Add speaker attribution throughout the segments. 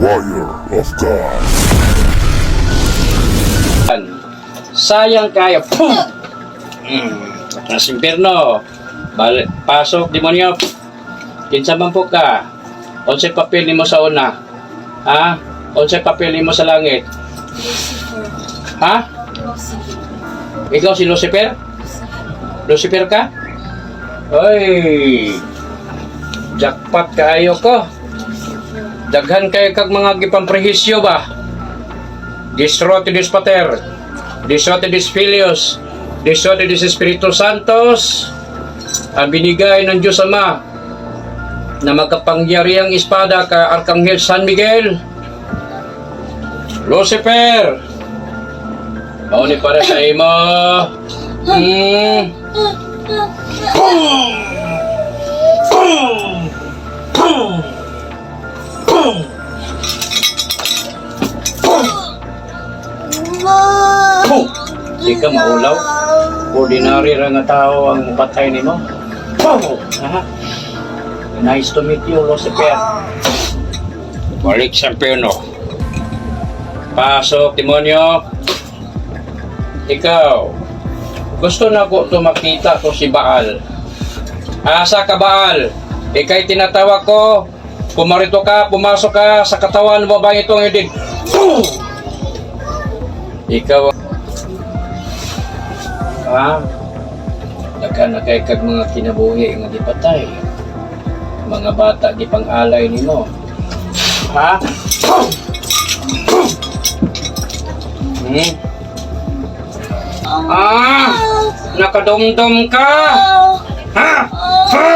Speaker 1: Fire of God.
Speaker 2: Sayang kayo. Nasa impyerno. Pasok, demonyo. Kinsa man po ka. Unsay papel nimo sa una? Ha? Unsay papel nimo sa langit? Ha? Ikaw si Lucifer? Lucifer ka? Oy. Jackpot kaayo ko. Daghan kayo kag mga gipamprehisyo ba? Disrotides Pater, Disrotides Filius, Disrotides Espiritu Santos, ang binigay ng Diyos Ama na magkapangyarihang espada ka Arkanghel San Miguel. Lucifer, mauni para sa imo. Di ka maulaw. Ordinary ra nga tao ang patay nimo. Ha? Nice to meet you, Lucifer. Balik sa impyerno. Pasok, demonyo. Ikaw, gusto na ko to makita ko si Baal. Asa ka, Baal? Ika'y tinatawag ko. Pumarito ka, pumasok ka sa katawan mo ba itong edit? Ikaw, na kay kag mga kinabuhi nga gipatay. Mga bata gipang-alay nimo. Ha? Nakadumdum ka. Ha? Ha?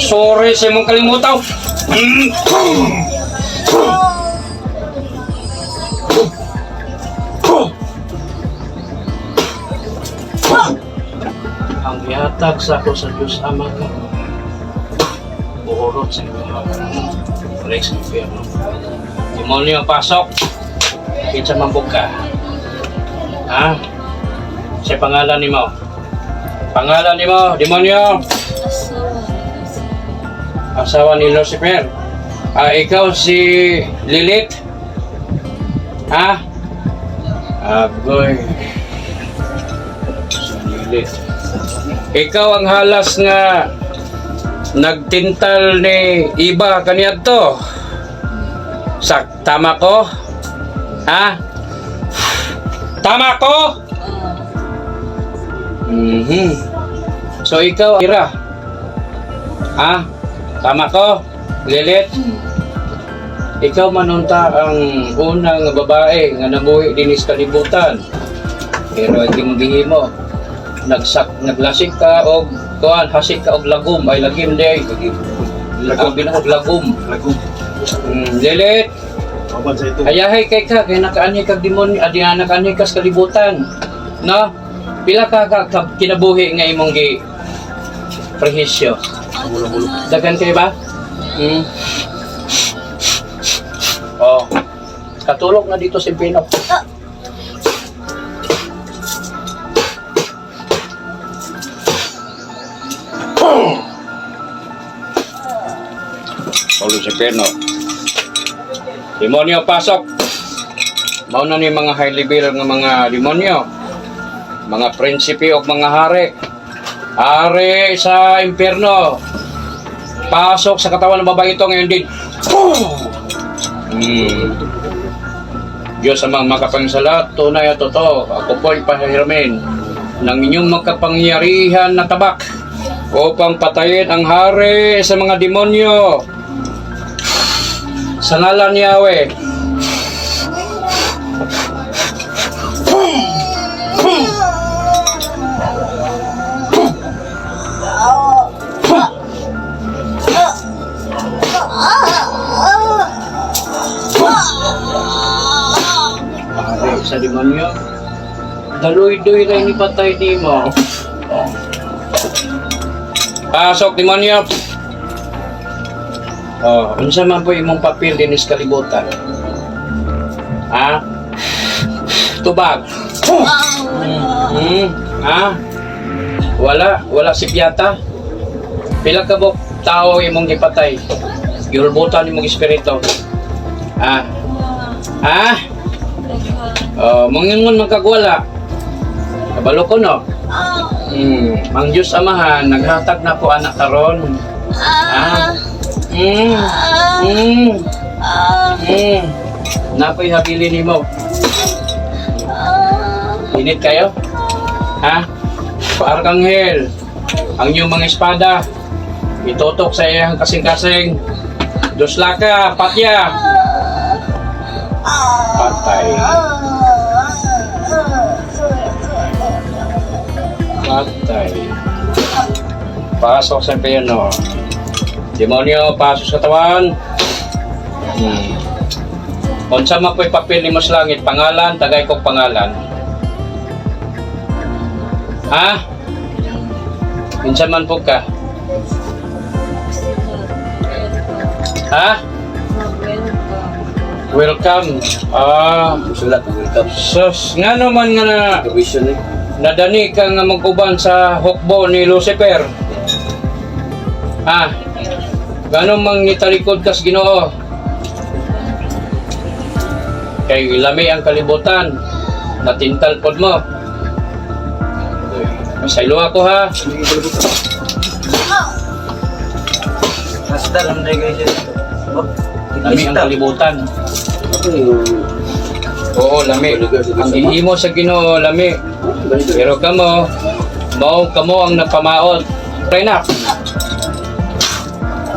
Speaker 2: Sorry sa mong kalimutaw. Ang ihatag sa ako sa Diyos Ama ka. Buhurot sa inyo. Balik sa impyerno. Demonyo, pasok. Kinsa mambog ka. Ha? Sa pangalan ni mo. Pangalan ni mo, demonyo. Asawa ni Lucifer. Ikaw si Lilith. Ha? Agoy. Si Lilith. Ikaw ang halas nga nagtintal ni iba kaniadto. Tama ko? Ha? Tama ko? So ikaw, Ira. Ha? Tama ko? Lilith? Ikaw manunta ang unang babae nga nabuhi din sa kalibutan. Pero ang gihimo, naglasik ka og kuan, hasik ka og lagom, ay lagim day. Lagom binuhog lagom. Lilith. Ayahay kay ka kay nakaani kag demonyo, adiyan nakaani ka sa kalibutan. No? Pila ka kinabuhi nga imong gi prehisyo. Dagan kayo ba? Oh. Katulog na dito si Pino. Tulog si Pino. Demonyo, pasok. Mauna ni mga high level ng mga demonyo. Mga prinsipe o mga hari. Hari sa impyerno. Pasok sa katawan ng babae ito ngayon din. Diyos amang makapansalat, tunay at totoo. Ako po'y pahiramin ng inyong makapangyarihan na tabak upang patayin ang hari sa mga demonyo. Sa ngalan ni Yahweh. Sa demonyo, daloy-doy rin ipatay di mo. Pasok, demonyo. Oh, ano sa man po imong papel din sa kalibutan? Ha? Tubag. Ha? Wala si Piata. Pila ka bok tao imong gipatay? Giulbutan ni mong espiritu. Ah. Ah? Oh, mangingon magkagwala. Kabalo ko no. Ang Diyos Amahan naghatag na ko anak karon. Ah. Napoy habili nimo. Init kayo? Ha? Arkanghel, ang inyong mga espada, itutok sa iyang kasing-kasing. Duslaka, patya. Patay. Patay. Pasok sa piano. Demonyo, pasok sa katawan. Unsa man po'y papel ni Mas Langit, pangalan, tagay kong pangalan. Ha? Unsa man po ka? Ha? Welcome.
Speaker 1: Sulat ang welcome.
Speaker 2: Sus, nga naman nga na
Speaker 1: Provision eh.
Speaker 2: nadani ka nga mag-uban sa hukbo ni Lucifer. Ha? Gano'n mang italikod kas Ginoo? Kay lami ang kalibutan. Natintal pod mo. Masaylo ako ha.
Speaker 1: Hasta lang na guys.
Speaker 2: Lami ang kalibutan. Oo, lami. Ang ihimo sa Ginoo, lami. Pero kamo ang napamaot. Try na.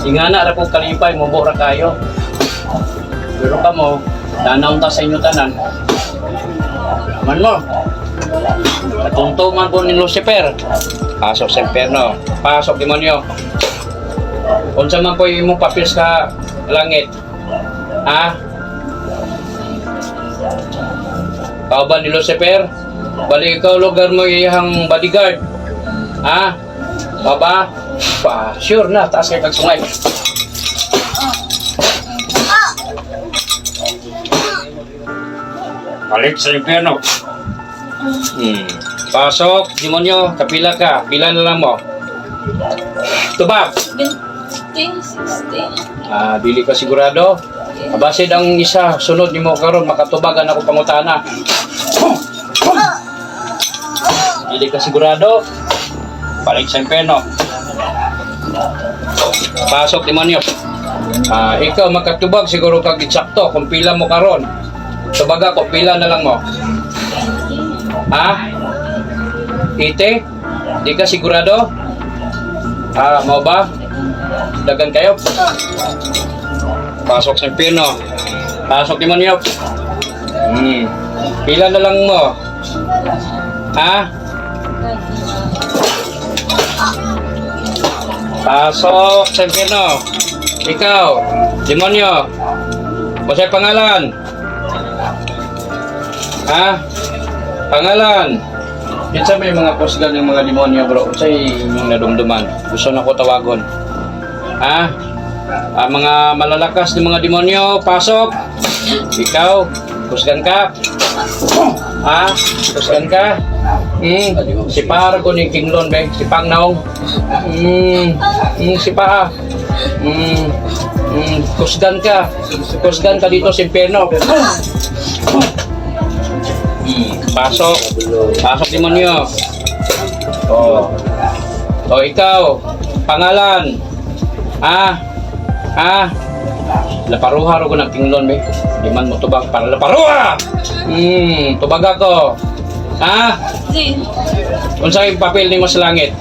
Speaker 2: Ingana ra kong kalipay, mubura kayo. Pero kamo, danaw ta sa inyo tanan. Man mo. Natuntuman po ni Lucifer. Pasok sa impyerno. Pasok demonyo. Unsa man po imong papel sa langit. Ha? Kauban ni Lucifer? Balik ikaw lugar mo iyang bodyguard. Ha? Baba? Pa, sure na, taas kayo kagsungay. Balik sa impyerno. Pasok, demonyo, kapila ka. Pila na lang mo. Tubak.
Speaker 3: 20, 60.
Speaker 2: Dili ka sigurado? Basid ang isa, sunod ni mo karon makatubagan ako pangutana. Dili ka sigurado? Balik sa impyerno. Pasok, demonyo. Ikaw makatubag siguro kag eksakto kung pila mo karon. Tubaga ko, pila na lang mo. Ha? Ite? Di ka sigurado? Mau ba? Dagan kayo? Pasok sa impyerno. Pasok demonyo. Pila na lang mo. Ha? Pasok sa impyerno. Ikaw, demonyo. Masay pangalan? Ha? Pangalan? Kinsa may mga kusgan ng mga demonyo bro? Unsay yung nadumduman? Gusto na ko tawagon. Ha? Mga malalakas ng mga demonyo, pasok. Ikaw, kusgan ka. Ha? Kusgan ka. Sipar ko ni Kinglon be, sipang naong. Sipa. Kusgan ka. Kusgan ka dito sa impyerno. Pasok. Pasok demonyo. Ikaw, pangalan. Laparuha ro ko ng Kinglon be. Di man mo tubag para laparuha. Tubag ako.
Speaker 3: Zin.
Speaker 2: Unsa yung papel nimo sa langit?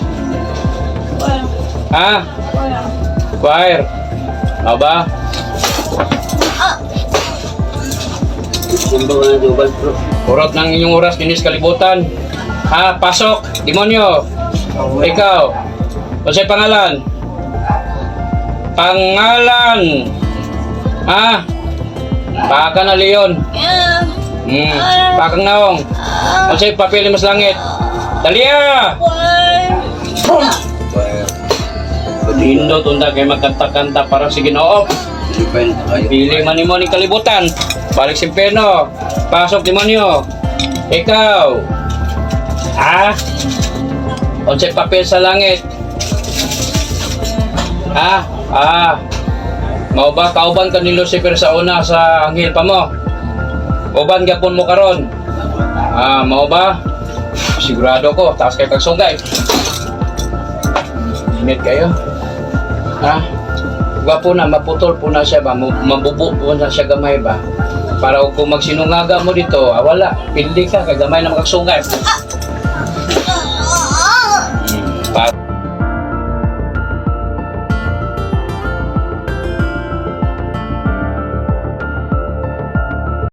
Speaker 2: Choir. Ba?
Speaker 1: Sumbang na jubal bro.
Speaker 2: Urot ng inyong oras dinis kalibutan. Pasok, demonyo. Ikaw. Unsay pangalan? Pangalan. Paka na Leon. Pakang naong. Unsay papel mo sa langit? Dalia. Lindo tunda kay magkanta-kanta para sa Ginoo. Pili man nimo ni kalibutan. Balik sa impyerno. Pasok demonyo. Ikaw. Unsay papel sa langit? Mao ba kauban ka ni Lucifer sa una sa anghel pa mo? Uban gapon mo karon. Mao ba? Sigurado ko, taas kay kagsugay. Init kayo. Gwapo na, maputol po na siya ba? Mabubo po na siya gamay ba? Para kung magsinungaga mo dito, wala. Pildi ka, kagamay na makagsugay.